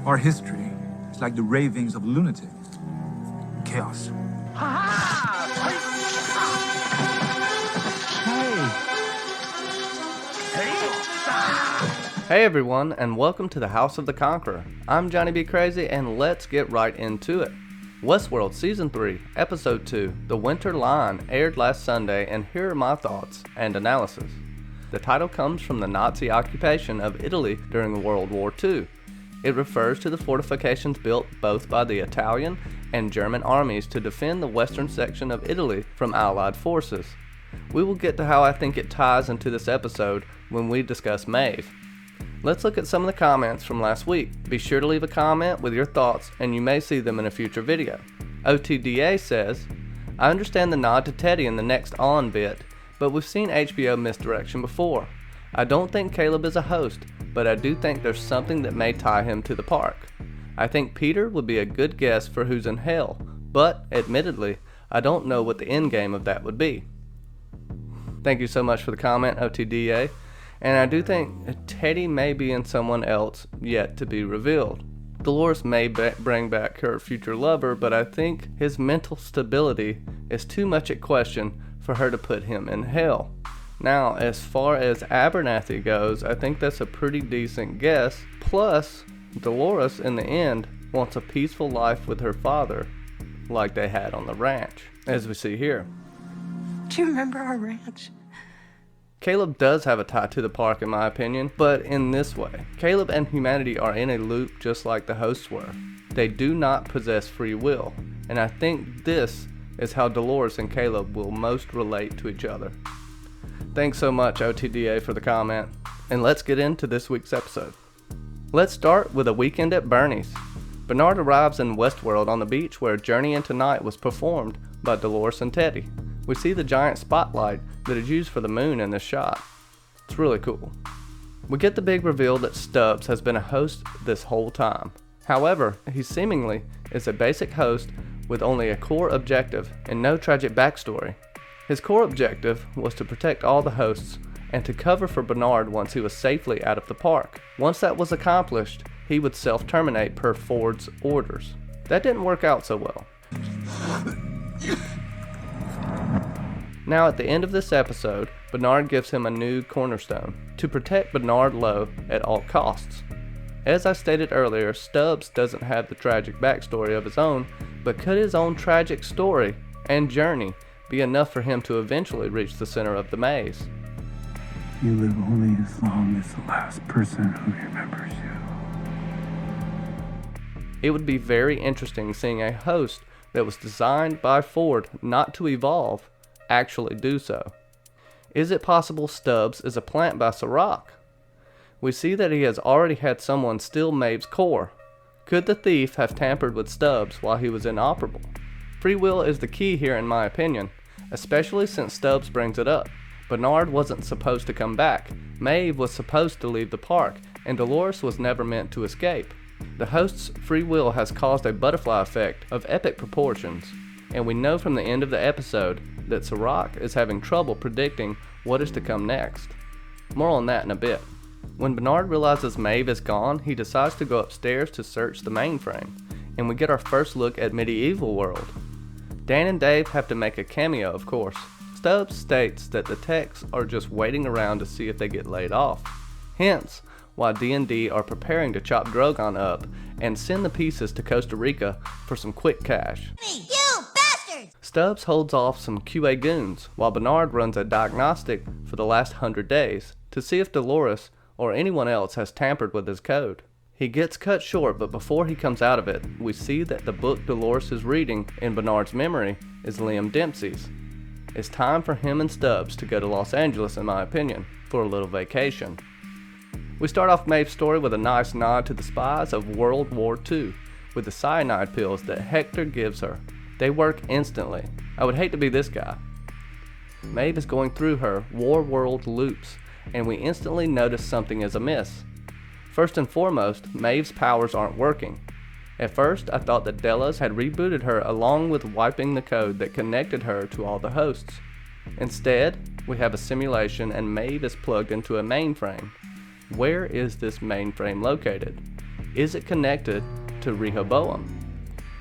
Our history is like the ravings of lunatics. Chaos. Hey everyone, and welcome to the House of the Conqueror. I'm Johnny B. Crazy, and let's get right into it. Westworld Season 3, Episode 2, The Winter Line, aired last Sunday, and here are my thoughts and analysis. The title comes from the Nazi occupation of Italy during World War II. It refers to the fortifications built both by the Italian and German armies to defend the western section of Italy from Allied forces. We will get to how I think it ties into this episode when we discuss Maeve. Let's look at some of the comments from last week. Be sure to leave a comment with your thoughts and you may see them in a future video. OTDA says, I understand the nod to Teddy in the next on bit, but we've seen HBO misdirection before. I don't think Caleb is a host, but I do think there's something that may tie him to the park. I think Peter would be a good guess for who's in hell, but admittedly, I don't know what the end game of that would be. Thank you so much for the comment, OTDA. And I do think Teddy may be in someone else yet to be revealed. Dolores may bring back her future lover, but I think his mental stability is too much at question for her to put him in hell. Now, as far as Abernathy goes, I think that's a pretty decent guess. Plus, Dolores, in the end, wants a peaceful life with her father, like they had on the ranch, as we see here. Do you remember our ranch? Caleb does have a tie to the park in my opinion, but in this way. Caleb and humanity are in a loop just like the hosts were. They do not possess free will, and I think this is how Dolores and Caleb will most relate to each other. Thanks so much OTDA for the comment, and let's get into this week's episode. Let's start with a weekend at Bernie's. Bernard arrives in Westworld on the beach where Journey into Night was performed by Dolores and Teddy. We see the giant spotlight that is used for the moon in this shot. It's really cool. We get the big reveal that Stubbs has been a host this whole time. However, he seemingly is a basic host with only a core objective and no tragic backstory. His core objective was to protect all the hosts and to cover for Bernard once he was safely out of the park. Once that was accomplished, he would self-terminate per Ford's orders. That didn't work out so well. Now at the end of this episode, Bernard gives him a new cornerstone, to protect Bernard Lowe at all costs. As I stated earlier, Stubbs doesn't have the tragic backstory of his own, but could his own tragic story and journey be enough for him to eventually reach the center of the maze? You live only as long as the last person who remembers you. It would be very interesting seeing a host that was designed by Ford not to evolve actually do so. Is it possible Stubbs is a plant by Serac? We see that he has already had someone steal Maeve's core. Could the thief have tampered with Stubbs while he was inoperable? Free will is the key here in my opinion, especially since Stubbs brings it up. Bernard wasn't supposed to come back, Maeve was supposed to leave the park, and Dolores was never meant to escape. The host's free will has caused a butterfly effect of epic proportions, and we know from the end of the episode that Serac is having trouble predicting what is to come next. More on that in a bit. When Bernard realizes Maeve is gone, he decides to go upstairs to search the mainframe, and we get our first look at medieval world. Dan and Dave have to make a cameo, of course. Stubbs states that the techs are just waiting around to see if they get laid off. Hence, why D&D are preparing to chop Drogon up and send the pieces to Costa Rica for some quick cash. Stubbs holds off some QA goons, while Bernard runs a diagnostic for the last 100 days to see if Dolores or anyone else has tampered with his code. He gets cut short, but before he comes out of it, we see that the book Dolores is reading in Bernard's memory is Liam Dempsey's. It's time for him and Stubbs to go to Los Angeles, in my opinion, for a little vacation. We start off Maeve's story with a nice nod to the spies of World War II, with the cyanide pills that Hector gives her. They work instantly. I would hate to be this guy. Maeve is going through her War World loops, and we instantly notice something is amiss. First and foremost, Maeve's powers aren't working. At first, I thought that Delos had rebooted her along with wiping the code that connected her to all the hosts. Instead, we have a simulation and Maeve is plugged into a mainframe. Where is this mainframe located? Is it connected to Rehoboam?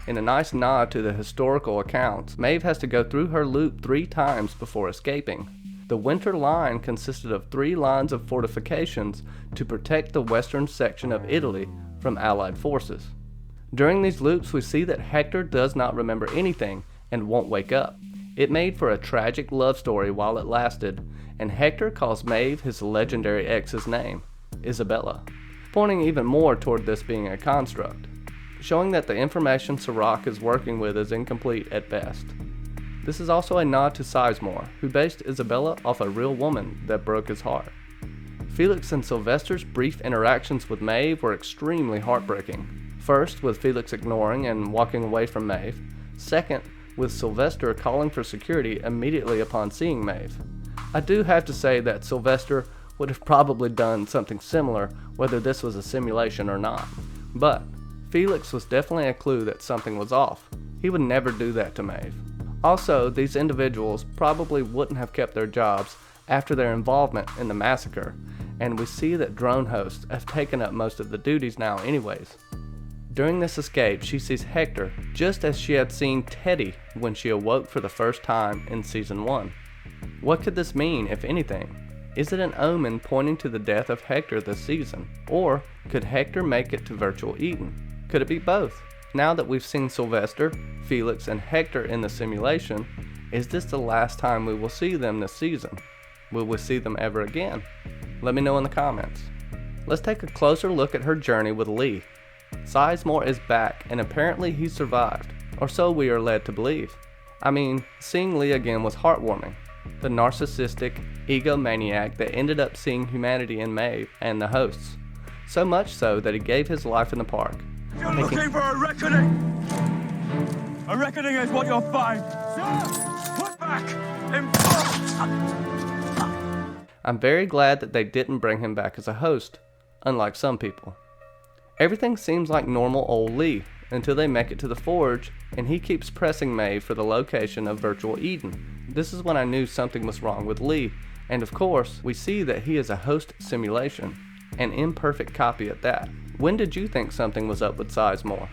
In a nice nod to the historical accounts, Maeve has to go through her loop 3 times before escaping. The winter line consisted of 3 lines of fortifications to protect the western section of Italy from Allied forces. During these loops, we see that Hector does not remember anything and won't wake up. It made for a tragic love story while it lasted, and Hector calls Maeve his legendary ex's name, Isabella, pointing even more toward this being a construct, showing that the information Serac is working with is incomplete at best. This is also a nod to Sizemore, who based Isabella off a real woman that broke his heart. Felix and Sylvester's brief interactions with Maeve were extremely heartbreaking. First, with Felix ignoring and walking away from Maeve. Second, with Sylvester calling for security immediately upon seeing Maeve. I do have to say that Sylvester would have probably done something similar whether this was a simulation or not. But Felix was definitely a clue that something was off. He would never do that to Maeve. Also, these individuals probably wouldn't have kept their jobs after their involvement in the massacre, and we see that drone hosts have taken up most of the duties now anyways. During this escape, she sees Hector just as she had seen Teddy when she awoke for the first time in Season 1. What could this mean, if anything? Is it an omen pointing to the death of Hector this season? Or could Hector make it to Virtual Eden? Could it be both? Now that we've seen Sylvester, Felix, and Hector in the simulation, is this the last time we will see them this season? Will we see them ever again? Let me know in the comments. Let's take a closer look at her journey with Lea. Sizemore is back, and apparently he survived, or so we are led to believe. I mean, seeing Lea again was heartwarming. The narcissistic egomaniac that ended up seeing humanity in Maeve and the hosts. So much so that he gave his life in the park. You're looking for a reckoning! A reckoning is what you'll find! Sir! Put back! I'm very glad that they didn't bring him back as a host, unlike some people. Everything seems like normal old Lea, until they make it to the Forge, and he keeps pressing Maeve for the location of Virtual Eden. This is when I knew something was wrong with Lea, and of course, we see that he is a host simulation, an imperfect copy at that. When did you think something was up with Sizemore?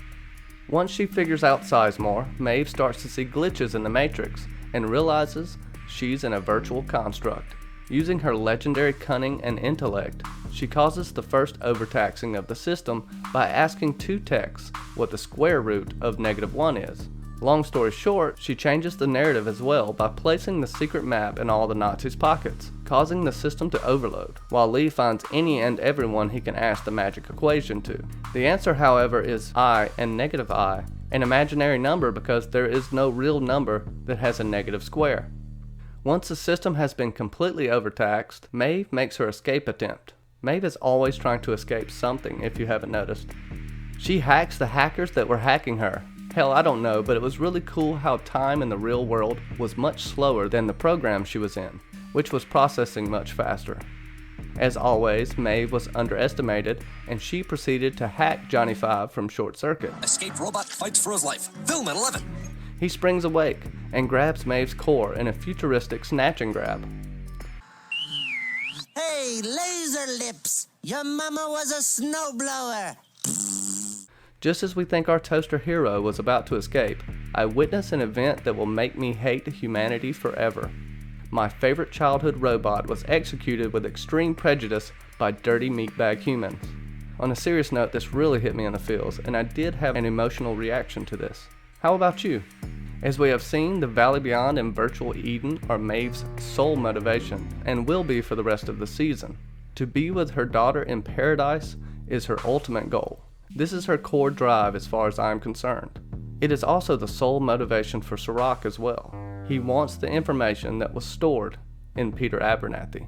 Once she figures out Sizemore, Maeve starts to see glitches in the Matrix, and realizes she's in a virtual construct. Using her legendary cunning and intellect, she causes the first overtaxing of the system by asking 2 techs what the square root of -1 is. Long story short, she changes the narrative as well by placing the secret map in all the Nazis' pockets, causing the system to overload, while Lea finds any and everyone he can ask the magic equation to. The answer, however, is I and -I, an imaginary number because there is no real number that has a negative square. Once the system has been completely overtaxed, Maeve makes her escape attempt. Maeve is always trying to escape something, if you haven't noticed. She hacks the hackers that were hacking her. Hell, I don't know, but it was really cool how time in the real world was much slower than the program she was in, which was processing much faster. As always, Maeve was underestimated, and she proceeded to hack Johnny 5 from Short Circuit. Escaped robot fights for his life. Film at 11. He springs awake and grabs Maeve's core in a futuristic snatch and grab. Hey, laser lips! Your mama was a snowblower! Just as we think our toaster hero was about to escape, I witness an event that will make me hate humanity forever. My favorite childhood robot was executed with extreme prejudice by dirty meatbag humans. On a serious note, this really hit me in the feels, and I did have an emotional reaction to this. How about you? As we have seen, the Valley Beyond and Virtual Eden are Maeve's sole motivation, and will be for the rest of the season. To be with her daughter in paradise is her ultimate goal. This is her core drive as far as I am concerned. It is also the sole motivation for Serac as well. He wants the information that was stored in Peter Abernathy.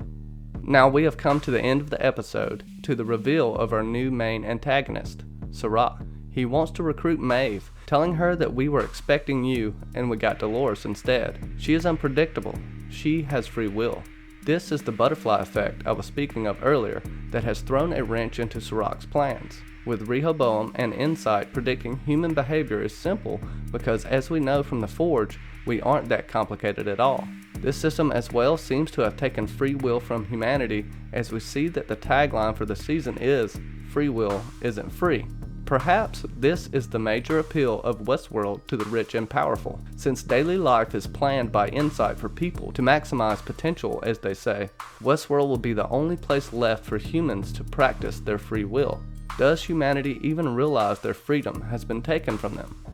Now we have come to the end of the episode, to the reveal of our new main antagonist, Serac. He wants to recruit Maeve, telling her that we were expecting you and we got Dolores instead. She is unpredictable. She has free will. This is the butterfly effect I was speaking of earlier that has thrown a wrench into Serac's plans. With Rehoboam and Insight predicting human behavior is simple because, as we know from the Forge, we aren't that complicated at all. This system as well seems to have taken free will from humanity, as we see that the tagline for the season is, "Free will isn't free." Perhaps this is the major appeal of Westworld to the rich and powerful. Since daily life is planned by insight for people to maximize potential, as they say, Westworld will be the only place left for humans to practice their free will. Does humanity even realize their freedom has been taken from them?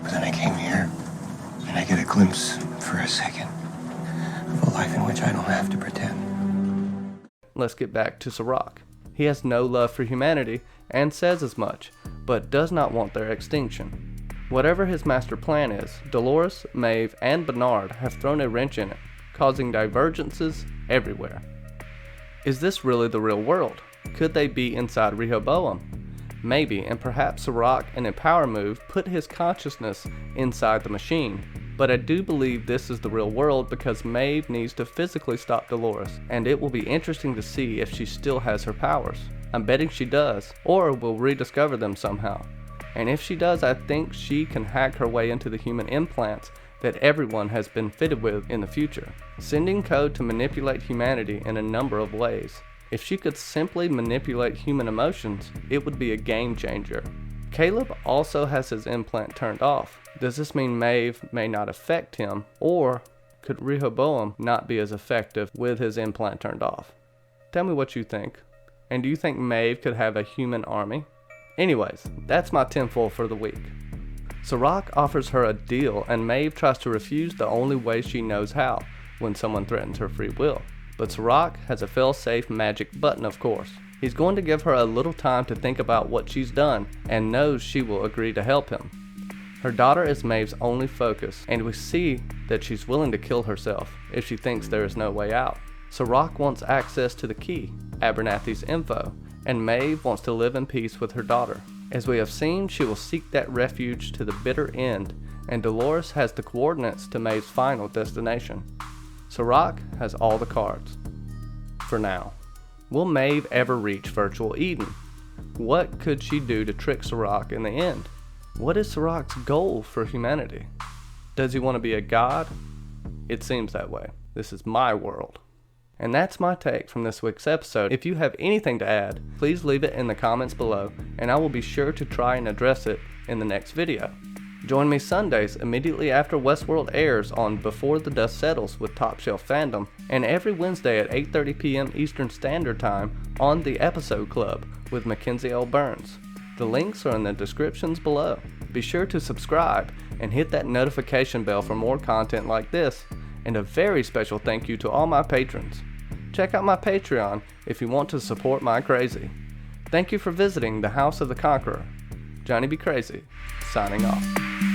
But then I came here, and I get a glimpse, for a second, of a life in which I don't have to pretend. Let's get back to Serac. He has no love for humanity and says as much, but does not want their extinction. Whatever his master plan is, Dolores, Maeve, and Bernard have thrown a wrench in it, causing divergences everywhere. Is this really the real world? Could they be inside Rehoboam? Maybe, and perhaps Serac in a power move put his consciousness inside the machine. But I do believe this is the real world because Maeve needs to physically stop Dolores, and it will be interesting to see if she still has her powers. I'm betting she does, or will rediscover them somehow. And if she does, I think she can hack her way into the human implants that everyone has been fitted with in the future, sending code to manipulate humanity in a number of ways. If she could simply manipulate human emotions, it would be a game changer. Caleb also has his implant turned off. Does this mean Maeve may not affect him, or could Rehoboam not be as effective with his implant turned off? Tell me what you think. And do you think Maeve could have a human army? Anyways, that's my tinfoil for the week. Serac offers her a deal and Maeve tries to refuse the only way she knows how, when someone threatens her free will. But Serac has a fail-safe magic button, of course. He's going to give her a little time to think about what she's done and knows she will agree to help him. Her daughter is Maeve's only focus, and we see that she's willing to kill herself if she thinks there is no way out. Serac wants access to the key, Abernathy's info, and Maeve wants to live in peace with her daughter. As we have seen, she will seek that refuge to the bitter end, and Dolores has the coordinates to Maeve's final destination. Serac has all the cards. For now. Will Maeve ever reach virtual Eden? What could she do to trick Serac in the end? What is Serac's goal for humanity? Does he want to be a god? It seems that way. This is my world. And that's my take from this week's episode. If you have anything to add, please leave it in the comments below, and I will be sure to try and address it in the next video. Join me Sundays immediately after Westworld airs on Before the Dust Settles with Top Shelf Fandom, and every Wednesday at 8:30 p.m. Eastern Standard Time on The Episode Club with Mackenzie L. Burns. The links are in the descriptions below. Be sure to subscribe and hit that notification bell for more content like this, and a very special thank you to all my patrons. Check out my Patreon if you want to support my crazy. Thank you for visiting the House of the Conqueror. Johnny Be Crazy, signing off.